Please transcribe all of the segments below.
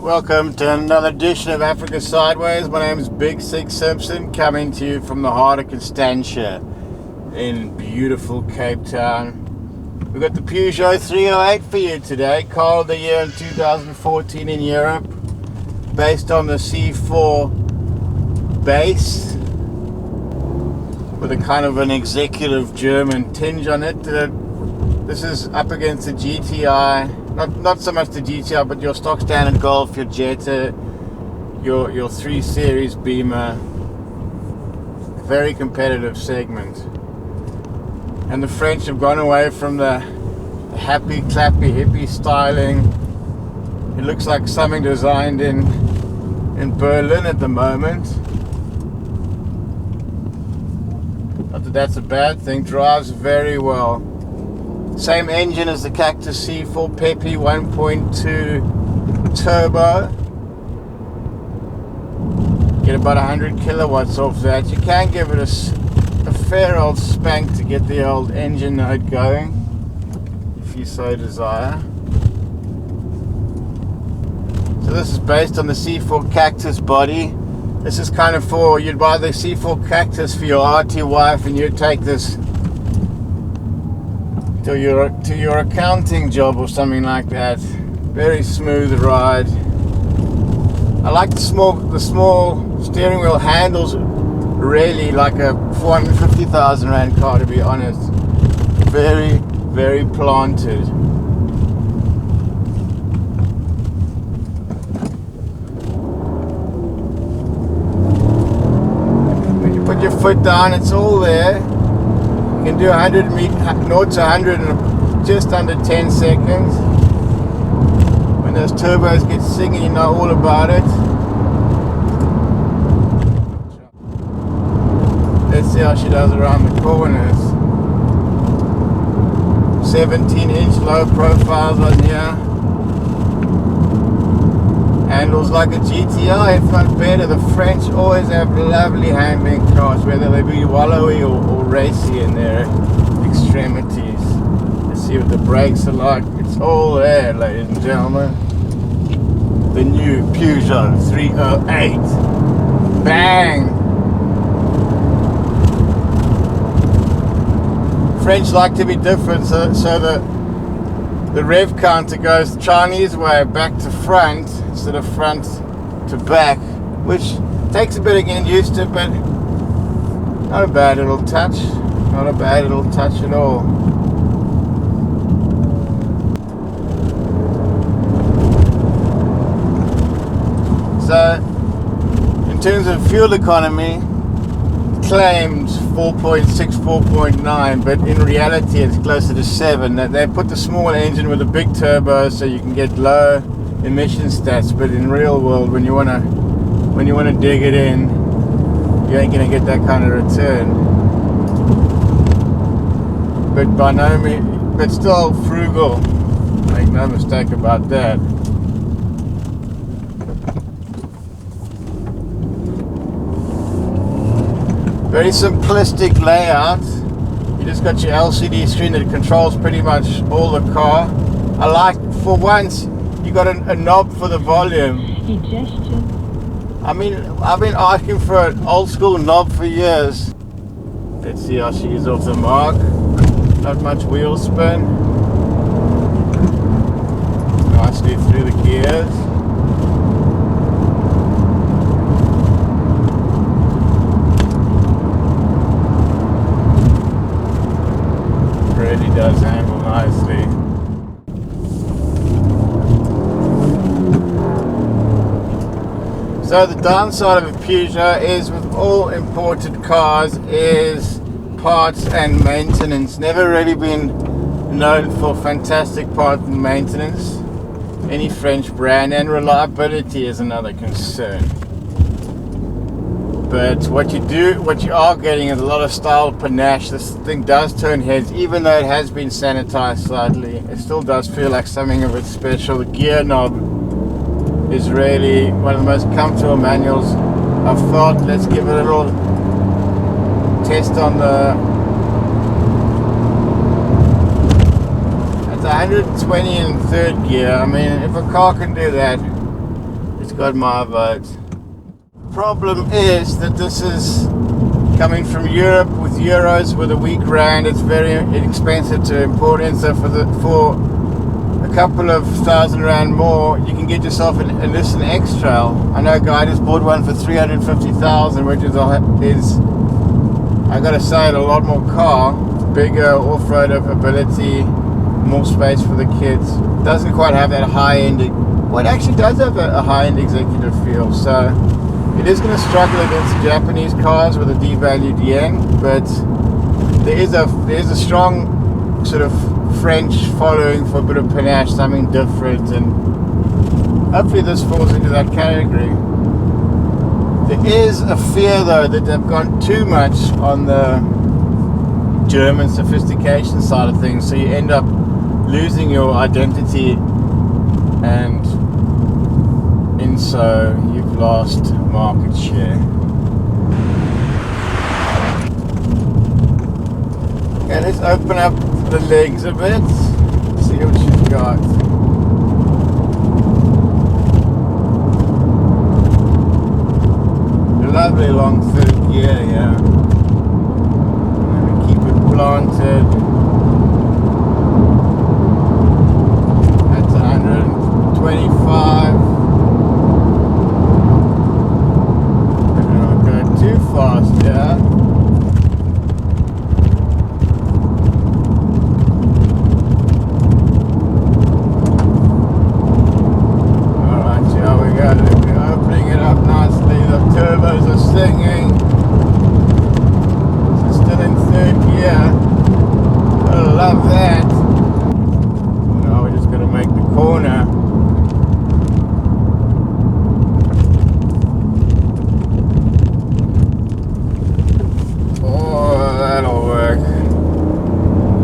Welcome to another edition of Africa Sideways. My name is Big Six Simpson, coming to you from the heart of Constantia in beautiful Cape Town. We've got the Peugeot 308 for you today, car of the year in 2014 in Europe, based on the C4 base with a kind of an executive German tinge on it. This is up against the GTI. Not so much the GTI, but your stock standard Golf, your Jetta, your 3 Series Beamer. Very competitive segment. And the French have gone away from the happy, clappy, hippie styling. It looks like something designed in Berlin at the moment. Not that that's a bad thing. Drives very well. Same engine as the Cactus C4 Peppy 1.2 turbo. Get about 100 kilowatts off that. You can give it a fair old spank to get the old engine note going, if you so desire. So this is based on the C4 Cactus body. This is kind of for, you'd buy the C4 Cactus for your arty wife and you'd take this to your accounting job or something like that. Very smooth ride. I like the small steering wheel handles, really like a 450,000 Rand car, to be honest. Very, very planted. When you put your foot down, it's all there. You can do 0 to 100 in just under 10 seconds. When those turbos get singing, you know all about it. Let's see how she does around the corners. 17-inch low profiles on here. Handles like a GTI, if not better. The French always have lovely handling cars, whether they be wallowy or racy in their extremities. Let's see what the brakes are like. It's all there, ladies and gentlemen. The new Peugeot 308. Bang! French like to be different, so the rev counter goes Chinese way, back to front instead of front to back, which takes a bit of getting used to, but not a bad little touch. Not a bad little touch at all. So, in terms of fuel economy, claimed 4.6, 4.9, but in reality it's closer to 7. They put the small engine with a big turbo so you can get low emission stats, but in real world, when you wanna dig it in, you ain't gonna get that kind of return. But by no means, but still frugal. Make no mistake about that. Very simplistic layout. You just got your LCD screen that controls pretty much all the car. I like, for once, you got a knob for the volume. I mean, I've been asking for an old school knob for years. Let's see how she is off the mark. Not much wheel spin. Nicely through the gears. Really does handle nicely. So the downside of a Peugeot is, with all imported cars, is parts and maintenance. Never really been known for fantastic part and maintenance. Any French brand, and reliability is another concern. But what you are getting is a lot of style, panache. This thing does turn heads, even though it has been sanitized slightly. It still does feel like something of its special. The gear knob is really one of the most comfortable manuals I've thought. Let's give it a little test on the. It's 120 in third gear. I mean, if a car can do that, It's got my vote. Problem is that this is coming from Europe with euros, with a weak rand. It's very expensive to import in. So for a couple of £1,000 more, you can get yourself a Nissan X-Trail. I know a guy just bought one for 350,000, which is I gotta say, a lot more car, bigger off-road ability, more space for the kids. Doesn't quite have that high-end. Well, it actually does have a high-end executive feel. So it is going to struggle against Japanese cars with a devalued yen, but there is a strong sort of French following for a bit of panache, something different, and hopefully this falls into that category. There is a fear though that they've gone too much on the German sophistication side of things, so you end up losing your identity, and in so you've lost market share. Okay, let's open up the legs a bit, see what you've got. A lovely long third gear, yeah. And we keep it planted. That's 125. Too fast, yeah. Alright, here we go. We're opening it up nicely. The turbos are singing. It's still in third gear. Gotta love that. Now we're just gonna make the corner.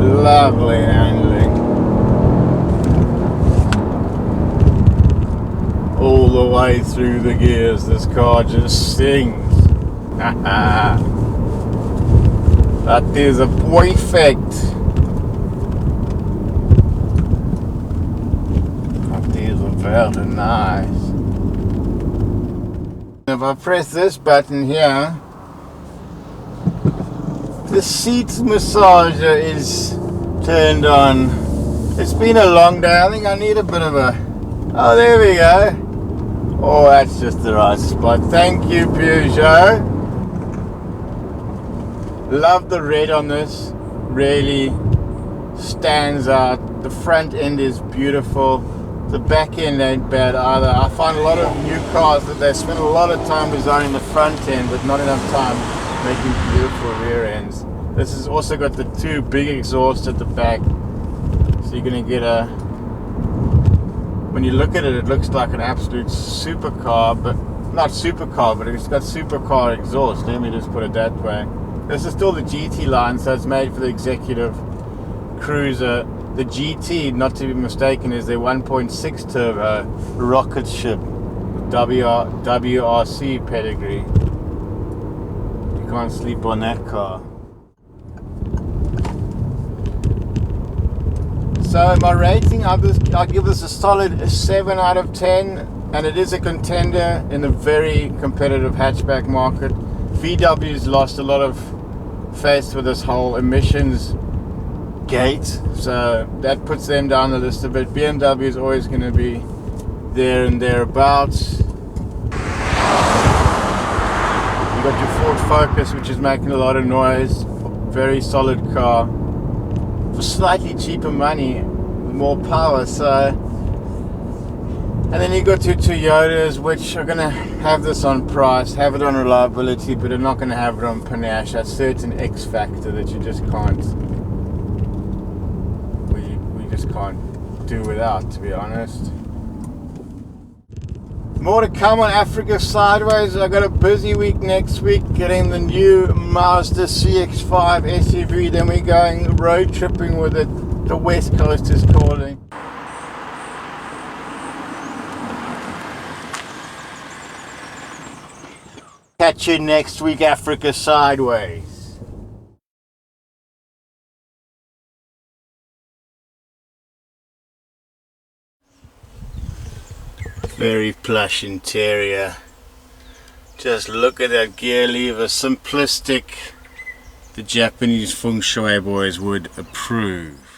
Lovely handling. All the way through the gears, this car just sings. That is a perfect. That is very nice. If I press this button here, the seat massager is turned on. It's been a long day. I think I need a bit of a... Oh, there we go. Oh, that's just the right spot. Thank you, Peugeot. Love the red on this. Really stands out. The front end is beautiful. The back end ain't bad either. I find a lot of new cars that they spend a lot of time designing the front end, but not enough time making beautiful rear ends. This has also got the two big exhausts at the back, so you're going to get a... When you look at it, it looks like an absolute supercar, but not supercar, but it's got supercar exhaust. Let me just put it that way. This is still the GT line, so it's made for the executive cruiser. The GT, not to be mistaken, is their 1.6 turbo rocket ship WRC pedigree. You can't sleep on that car. So my rating, I'll give this a solid 7 out of 10, and it is a contender in a very competitive hatchback market. VW's lost a lot of face with this whole emissions gate, so that puts them down the list a bit. BMW is always going to be there and thereabouts. You got your Ford Focus, which is making a lot of noise. Very solid car for slightly cheaper money, more power. So, and then you got your Toyotas, which are going to have this on price, have it on reliability, but are not going to have it on panache. That certain X factor that you just can't, we just can't do without, to be honest. More to come on Africa Sideways. I got a busy week next week getting the new Mazda CX-5 SUV. Then we're going road tripping with it. The West Coast is calling. Catch you next week, Africa Sideways. Very plush interior. Just look at that gear lever, simplistic. The Japanese feng shui boys would approve.